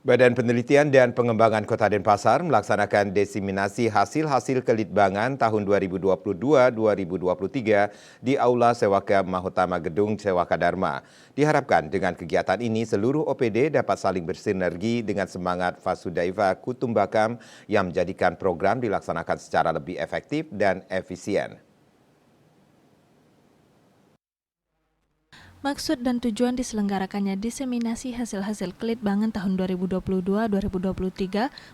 Badan Penelitian dan Pengembangan Kota Denpasar melaksanakan diseminasi hasil-hasil kelitbangan tahun 2022-2023 di Aula Sewaka Mahutama Gedung Sewaka Dharma. Diharapkan dengan kegiatan ini seluruh OPD dapat saling bersinergi dengan semangat Vasudhaiva Kutumbakam yang menjadikan program dilaksanakan secara lebih efektif dan efisien. Maksud dan tujuan diselenggarakannya diseminasi hasil-hasil kelitbangan tahun 2022-2023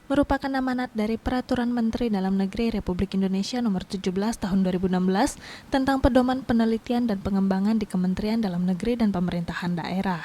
merupakan amanat dari Peraturan Menteri Dalam Negeri Republik Indonesia Nomor 17 Tahun 2016 tentang pedoman penelitian dan pengembangan di Kementerian Dalam Negeri dan Pemerintahan Daerah.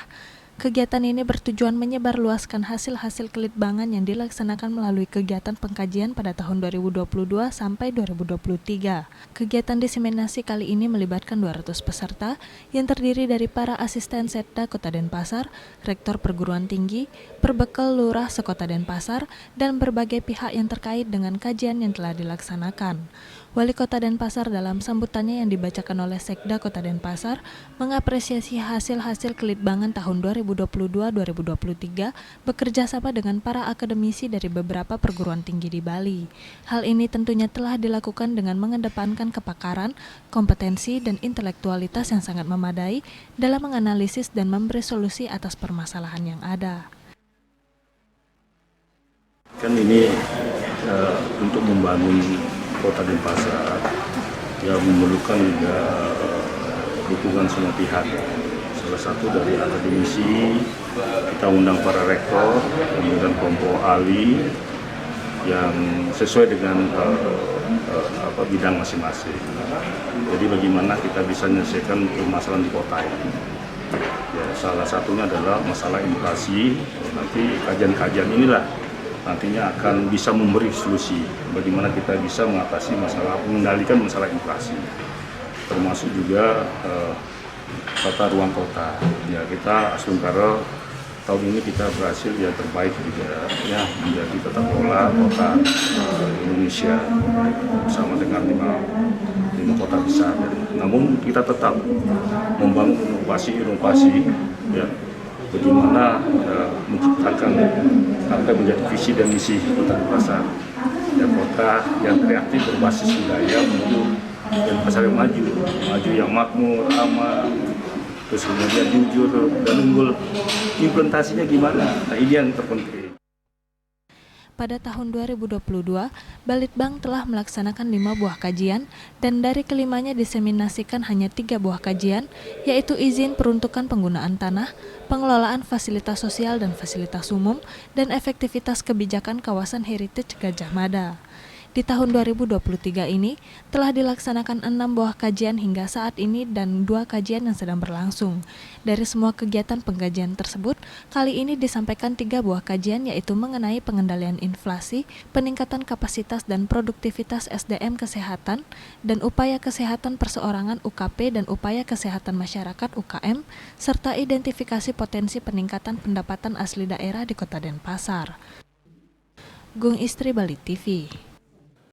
Kegiatan ini bertujuan menyebarluaskan hasil-hasil kelitbangan yang dilaksanakan melalui kegiatan pengkajian pada tahun 2022 sampai 2023. Kegiatan diseminasi kali ini melibatkan 200 peserta yang terdiri dari para asisten Setda Kota Denpasar, rektor perguruan tinggi, perbekal lurah sekota Denpasar, dan berbagai pihak yang terkait dengan kajian yang telah dilaksanakan. Wali Kota Denpasar dalam sambutannya yang dibacakan oleh Sekda Kota Denpasar mengapresiasi hasil-hasil kelitbangan tahun 2022-2023 bekerja sama dengan para akademisi dari beberapa perguruan tinggi di Bali. Hal ini tentunya telah dilakukan dengan mengedepankan kepakaran, kompetensi, dan intelektualitas yang sangat memadai dalam menganalisis dan memberi solusi atas permasalahan yang ada. Kan ini untuk membangun Kota Denpasar yang memerlukan juga dukungan semua pihak. Salah satu dari akademisi, kita undang para rektor, kemudian kelompok ahli yang sesuai dengan bidang masing-masing. Jadi bagaimana kita bisa menyelesaikan permasalahan di kota ini. Ya, salah satunya adalah masalah inflasi. Nanti kajian-kajian inilah nantinya akan bisa memberi solusi bagaimana kita bisa mengatasi masalah, mengendalikan masalah inflasi, termasuk juga tata ruang kota. Ya, kita Asungkara tahun ini kita berhasil yang terbaik juga ya menjadi tata kelola kota Indonesia bersama dengan lima kota besar. Namun kita tetap membangun inovasi ya, bagaimana menciptakan apa menjadi visi dan misi Kota Denpasar, ya, kota yang kreatif berbasis budaya menuju Denpasar yang maju yang makmur, aman, terus kemudian jujur dan unggul. Implementasinya gimana? Nah, ini yang terpenting. Pada tahun 2022, Balitbang telah melaksanakan 5 buah kajian dan dari kelimanya diseminasikan hanya 3 buah kajian, yaitu izin peruntukan penggunaan tanah, pengelolaan fasilitas sosial dan fasilitas umum, dan efektivitas kebijakan kawasan heritage Gajah Mada. Di tahun 2023 ini telah dilaksanakan 6 buah kajian hingga saat ini dan 2 kajian yang sedang berlangsung. Dari semua kegiatan pengkajian tersebut, kali ini disampaikan 3 buah kajian yaitu mengenai pengendalian inflasi, peningkatan kapasitas dan produktivitas SDM kesehatan, dan upaya kesehatan perseorangan UKP dan upaya kesehatan masyarakat UKM, serta identifikasi potensi peningkatan pendapatan asli daerah di Kota Denpasar. Gung Istri, Bali TV.